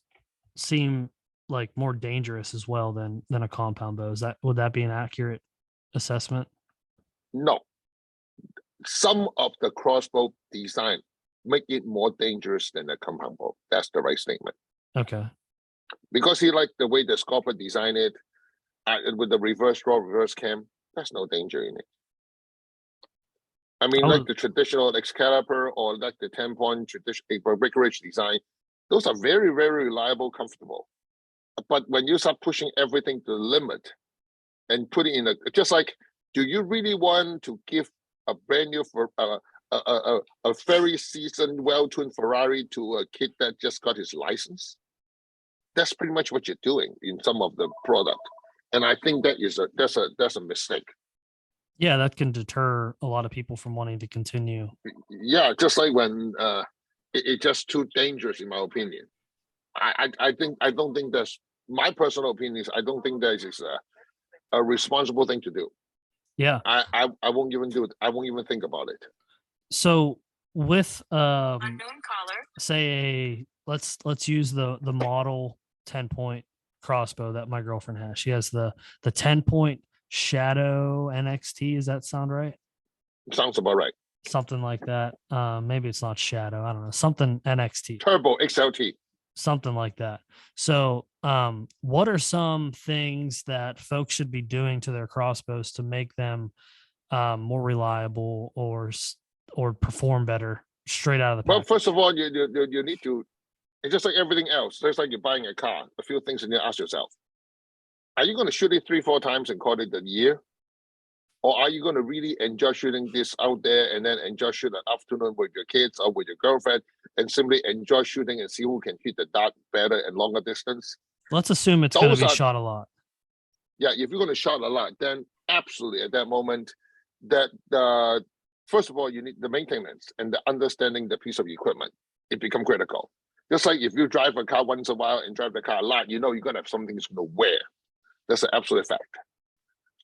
seem like more dangerous as well than a compound bow. Would that be an accurate assessment? No, some of the crossbow design make it more dangerous than a compound bow. That's the right statement. Okay. Because he liked the way the sculptor designed it with the reverse draw, reverse cam. There's no danger in it. I mean, like the traditional Excalibur or like the 10-point traditional Vicarage design, those are very, very reliable, comfortable. But when you start pushing everything to the limit and putting in just like, do you really want to give a brand new a very seasoned, well-tuned Ferrari to a kid that just got his license? That's pretty much what you're doing in some of the product, and I think that's a mistake. Yeah, that can deter a lot of people from wanting to continue. Yeah, just like when it's just too dangerous, in my opinion. I don't think that's my personal opinion. Is I don't think that is a responsible thing to do. Yeah. I won't even do it. I won't even think about it. So with say let's use the model 10-point crossbow that my girlfriend has. She has the 10-point Shadow NXT. Does that sound right? Sounds about right. Something like that. Maybe it's not Shadow. I don't know. Something NXT. Turbo XLT. Something like that. So, what are some things that folks should be doing to their crossbows to make them more reliable or perform better straight out of the package? Well, first of all, you need to. It's just like everything else. Just like you're buying a car. A few things you need to ask yourself: are you going to shoot it 3-4 times and call it a year? Or are you going to really enjoy shooting this out there and then enjoy shooting an afternoon with your kids or with your girlfriend and simply enjoy shooting and see who can hit the dot better and longer distance? Let's assume it's going to be shot a lot. Yeah, if you're going to shot a lot, then absolutely at that moment, that first of all, you need the maintenance and the understanding the piece of equipment. It becomes critical. Just like if you drive a car once in a while and drive the car a lot, you know you're going to have something that's going to wear. That's an absolute fact.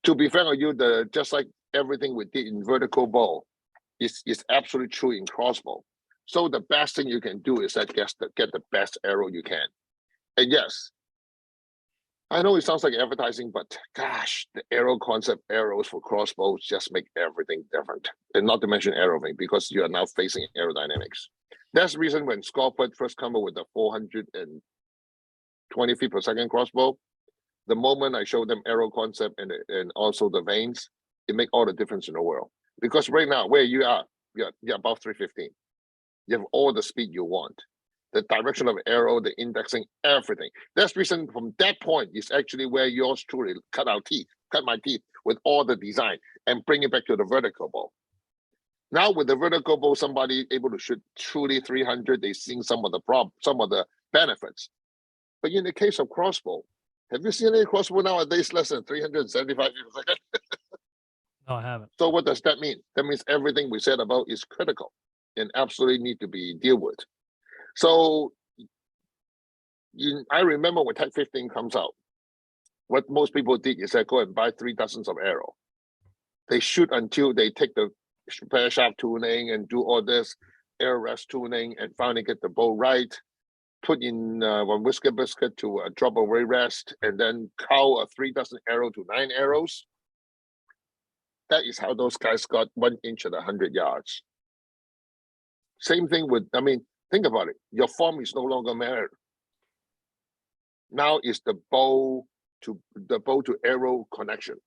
To be fair with you, just like everything we did in vertical bow is absolutely true in crossbow. So the best thing you can do is that get the best arrow you can. And yes, I know it sounds like advertising, but gosh, the arrow concept arrows for crossbows just make everything different. And not to mention arrowing, because you are now facing aerodynamics. That's the reason when Sculpted first came up with the 420 feet per second crossbow, the moment I showed them arrow concept and also the vanes, it make all the difference in the world. Because right now, where you are, you're above 315. You have all the speed you want. The direction of arrow, the indexing, everything. That's the reason from that point is actually where yours truly cut my teeth with all the design and bring it back to the vertical bow. Now with the vertical bow, somebody able to shoot truly 300, they seeing some of the benefits. But in the case of crossbow, have you seen any crossbow nowadays less than 375 feet per second? No, I haven't. So what does that mean? That means everything we said about is critical and absolutely need to be dealt with. So I remember when Tech 15 comes out, what most people did is they go and buy 3 dozens of arrow. They shoot until they take the spare shaft tuning and do all this air rest tuning and finally get the bow right. Put in one whisker biscuit to a drop away rest, and then cow a 3 dozen arrow to 9 arrows. That is how those guys got 1 inch at 100 yards. Same thing with, I mean, think about it. Your form is no longer matter. Now it's the bow to arrow connection.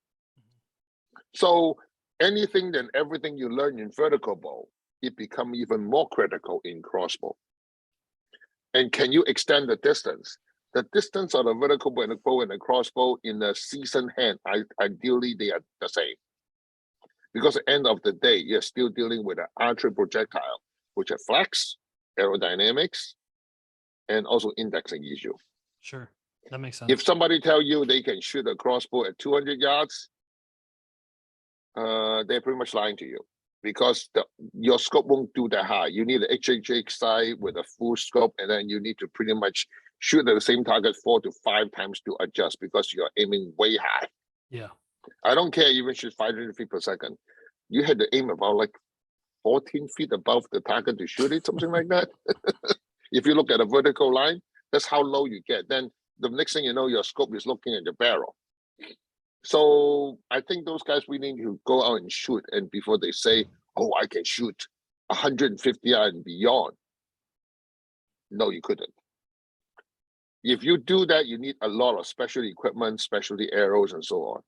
So anything and everything you learn in vertical bow, it become even more critical in crossbow. And can you extend the distance? The distance of the vertical bow and the crossbow in the seasoned hand, ideally they are the same. Because at the end of the day, you're still dealing with an archery projectile, which are flex, aerodynamics, and also indexing issue. Sure. That makes sense. If somebody tell you they can shoot a crossbow at 200 yards, they're pretty much lying to you, because your scope won't do that high. You need an HHH sight with a full scope, and then you need to pretty much shoot at the same target 4 to 5 times to adjust, because you're aiming way high. Yeah. I don't care, even shoot 500 feet per second. You had to aim about like 14 feet above the target to shoot it, something like that. If you look at a vertical line, that's how low you get. Then the next thing you know, your scope is looking at your barrel. So I think those guys really need to go out and shoot, and before they say, "Oh, I can shoot 150 yards and beyond," no, you couldn't. If you do that, you need a lot of special equipment, specialty arrows, and so on.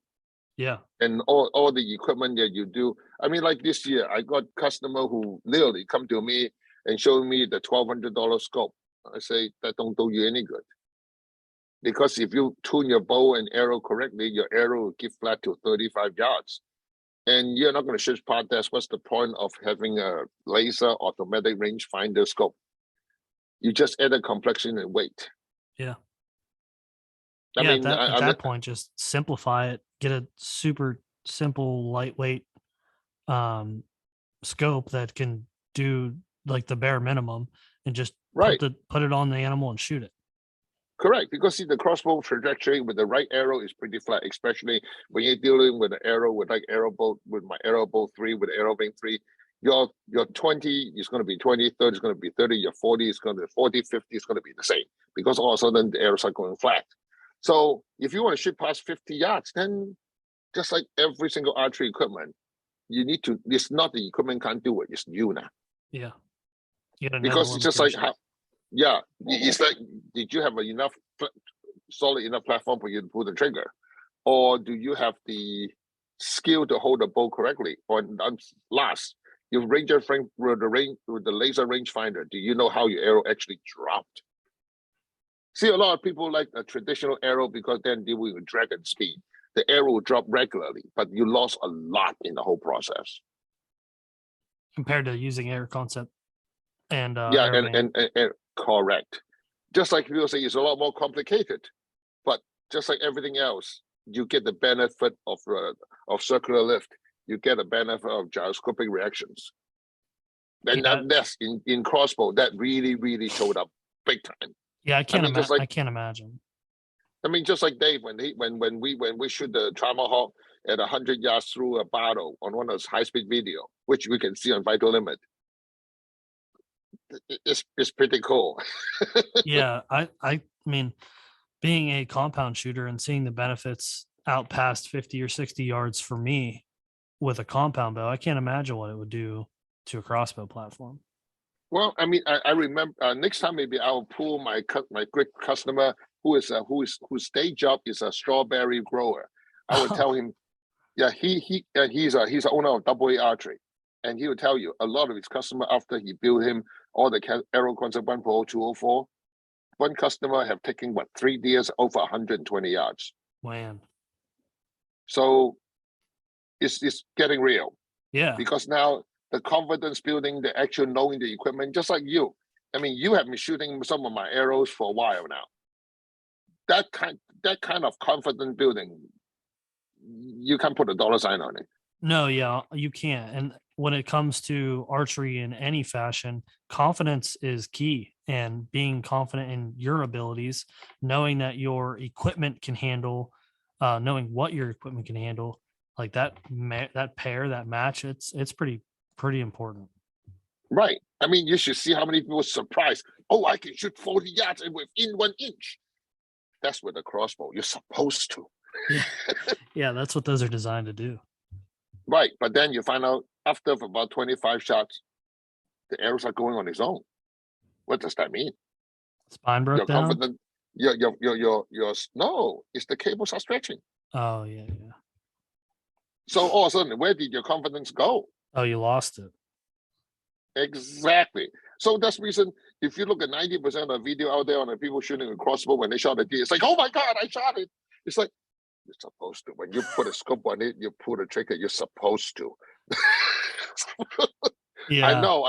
Yeah. And all the equipment that you do. I mean, like this year, I got customer who literally come to me and show me the $1,200 scope. I say, that don't do you any good. Because if you tune your bow and arrow correctly, your arrow will give flat to 35 yards. And you're not going to shoot past that. What's the point of having a laser automatic rangefinder scope? You just add a complexity and weight. Yeah. I mean, at that point, just simplify it. Get a super simple, lightweight scope that can do like the bare minimum, and just right. put it on the animal and shoot it. Correct, because see, the crossbow trajectory with the right arrow is pretty flat, especially when you're dealing with an arrow with like arrow bolt, with my arrow bolt 3, with arrow wing 3. Your 20 is going to be 20, 30 is going to be 30, your 40 is going to be 40, 50 is going to be the same, because all of a sudden the arrows are going flat. So if you want to shoot past 50 yards, then just like every single archery equipment, you need to, it's not the equipment can't do it, it's you now. Yeah. Because it's just like how, yeah, it's like, did you have enough solid enough platform for you to pull the trigger, or do you have the skill to hold the bow correctly? Or last, your ranger frame with the laser rangefinder, do you know how your arrow actually dropped? See, a lot of people like a traditional arrow because then they will drag and speed. The arrow will drop regularly, but you lost a lot in the whole process compared to using air concept and yeah, and correct. Just like people say, it's a lot more complicated, but just like everything else, you get the benefit of circular lift. You get a benefit of gyroscopic reactions. And that's in crossbow that really showed up big time. Yeah, I can't imagine. I mean, just like Dave, when we shoot the Tomahawk at 100 yards through a bottle on one of those high-speed video, which we can see on Vital Limit, it's pretty cool. Yeah, I mean, being a compound shooter and seeing the benefits out past 50 or 60 yards for me with a compound bow, I can't imagine what it would do to a crossbow platform. Well, I mean, I remember next time maybe I'll pull my great customer whose day job is a strawberry grower. I would tell him, yeah, he's the owner of AA Archery, and he would tell you a lot of his customer after he built him all the arrow concept 1.0, 204. One customer have taken 3 deers over 120 yards. Man. So it's getting real. Yeah. Because now the confidence building, the actual knowing the equipment, just like you. I mean, you have been shooting some of my arrows for a while now. That kind of confidence building, you can't put a dollar sign on it. No, yeah, you can't. And when it comes to archery in any fashion, confidence is key. And being confident in your abilities, knowing that your equipment can handle, knowing what your equipment can handle, like that pair, that match, it's pretty important. Right. I mean, you should see how many people are surprised. Oh, I can shoot 40 yards and within 1 inch. That's with a crossbow. You're supposed to. Yeah, that's what those are designed to do. Right. But then you find out after about 25 shots, the arrows are going on its own. What does that mean? Spine broke down? Confident. No, it's the cables are stretching. Oh, yeah. So all of a sudden, where did your confidence go? Oh, you lost it. Exactly. So that's the reason, if you look at 90% of the video out there on the people shooting a crossbow when they shot a deer, it's like, oh my God, I shot it. It's like, you're supposed to. When you put a scope on it, you pull the trigger, you're supposed to. Yeah. I know.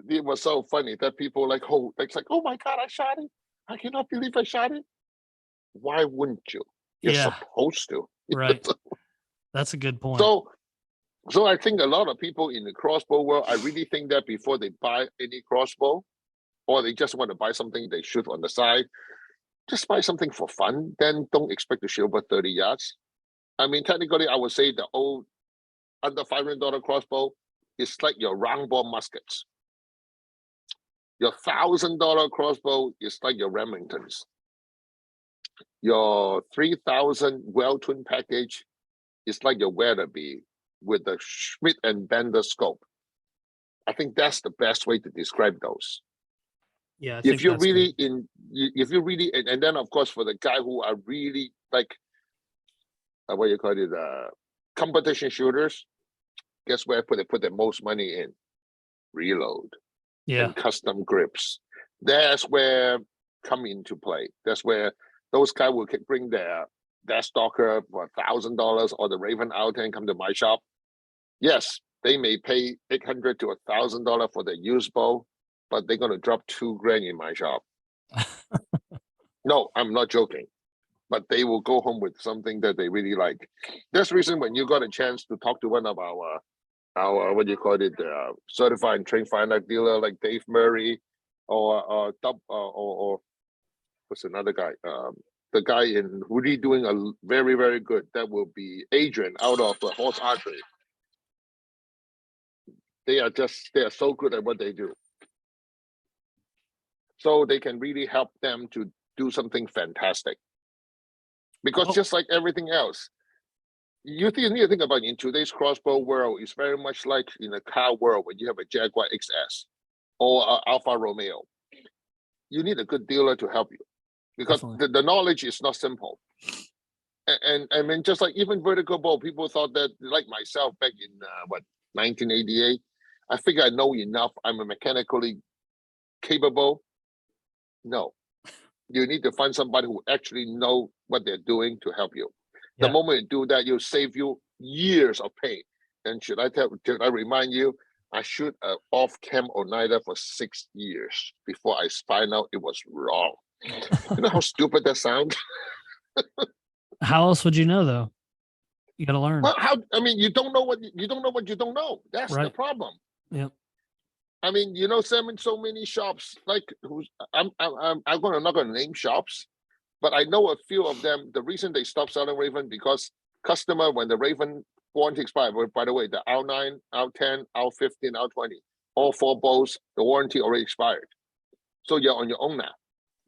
It was so funny that people like, oh my God, I shot it. I cannot believe I shot it. why wouldn't you? You're supposed to. Right. That's a good point. So I think a lot of people in the crossbow world, I really think that before they buy any crossbow, or they just want to buy something they shoot on the side, just buy something for fun. Then don't expect to shoot over 30 yards. I mean, technically, I would say the old under $500 crossbow is like your round ball muskets. Your $1,000 crossbow is like your Remingtons. Your 3,000 well-tuned package is like your Weatherby with the Schmidt and Bender scope. I think that's the best way to describe those. Yeah, if you're really and then of course for the guy who are really like what you call it, competition shooters, guess where they put the most money in? Reload. And custom grips. That's where come into play. That's where those guys will bring their stalker for $1,000 or the Raven out and come to my shop. Yes, they may pay $800 to $1,000 for the used bow, but they're gonna drop $2,000 in my shop. No, I'm not joking. But they will go home with something that they really like. That's the reason when you got a chance to talk to one of our what do you call it, certified and trained Firenock dealer like Dave Murray, or what's another guy? The guy in really doing a very, very good. That will be Adrian out of Horse Archery. They are so good at what they do. So they can really help them to do something fantastic. Because just like everything else, you need to think about it, in today's crossbow world, it's very much like in a car world when you have a Jaguar XS or Alfa Romeo. You need a good dealer to help you because the knowledge is not simple. And I mean, just like even vertical bow, people thought that, like myself back in 1988, I figure I know enough. I'm a mechanically capable. No, you need to find somebody who actually know what they're doing to help you. The moment you do that, you'll save you years of pain. And should I remind you, I shoot an off-cam Oneida for 6 years before I find out it was wrong. You know how stupid that sounds? How else would you know, though? You got to learn. Well, you don't know what you don't know. That's the problem. Yep. I mean, so many shops like I'm not going to name shops, but I know a few of them. The reason they stopped selling Raven because customer, when the Raven warranty expired, by the way, the R9, R10, R15, R20, all 4 bows, the warranty already expired. So you're on your own now.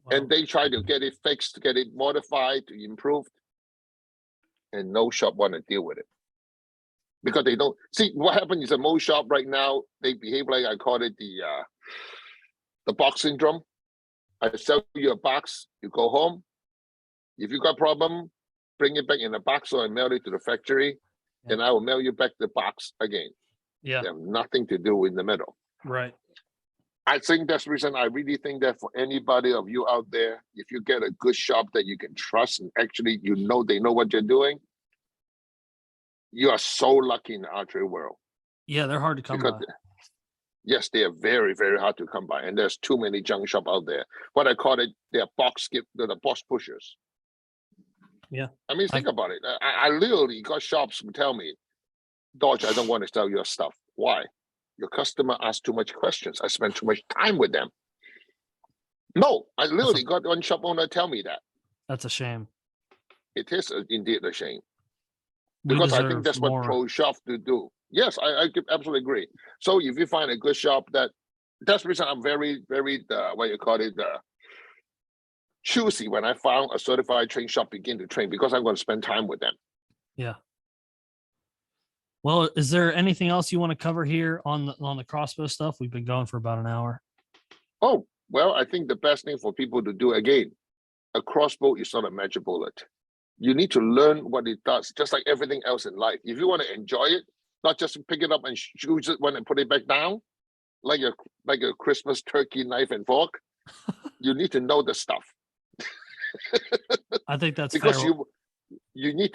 Wow. And they try to get it fixed, to get it modified, to improve, and no shop want to deal with it. Because they don't see what happened is that most shop right now, they behave like I call it the box syndrome. I sell you a box, you go home. If you got a problem, bring it back in a box or I mail it to the factory, and I will mail you back the box again. Yeah. They have nothing to do in the middle. Right. I think that's the reason I really think that for anybody of you out there, if you get a good shop that you can trust and actually they know what you're doing, you are so lucky in the archery world. Yeah, they're hard to come by. Yes, they are very, very hard to come by, and there's too many junk shop out there. What I call it, they're the box pushers. Yeah. I mean, think about it. I literally got shops who tell me, Dorge, I don't want to sell your stuff. Why? Your customer asks too much questions. I spend too much time with them. No, I literally got one shop owner tell me that. That's a shame. It is indeed a shame. Because I think that's what pro shop to do. Yes, I absolutely agree. So if you find a good shop, that's the reason I'm very, very, choosy when I found a certified train shop begin to train, because I'm going to spend time with them. Yeah. Well, is there anything else you want to cover here on the crossbow stuff? We've been going for about an hour. Oh, well, I think the best thing for people to do, again, a crossbow is not a magic bullet. You need to learn what it does, just like everything else in life. If you want to enjoy it, not just pick it up and choose it when and put it back down, like a Christmas turkey knife and fork, you need to know the stuff. I think that's because fair. You need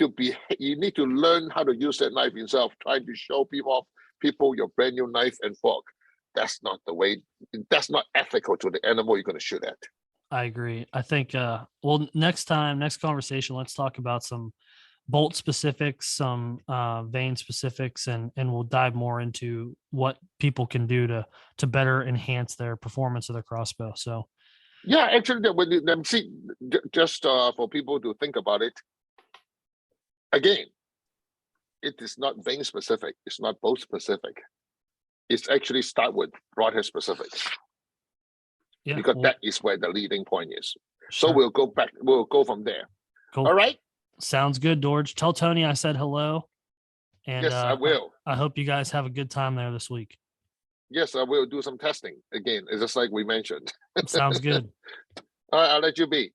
to learn how to use that knife yourself. Trying to show people your brand new knife and fork. That's not the way. That's not ethical to the animal you're going to shoot at. I agree. I think, next conversation, let's talk about some bolt specifics, some vein specifics, and we'll dive more into what people can do to better enhance their performance of their crossbow. So, Yeah, actually, see, just for people to think about it again, it is not vein specific. It's not bolt specific. It's actually start with broadhead specific yeah, because that is where the leading point is. sure. So we'll go back. We'll go from there. Cool. All right. Sounds good, Dorge. Tell Tony I said hello. And Yes, I will. I hope you guys have a good time there this week. Yes, I will do some testing again. It's just like we mentioned. Sounds good. All right, I'll let you be.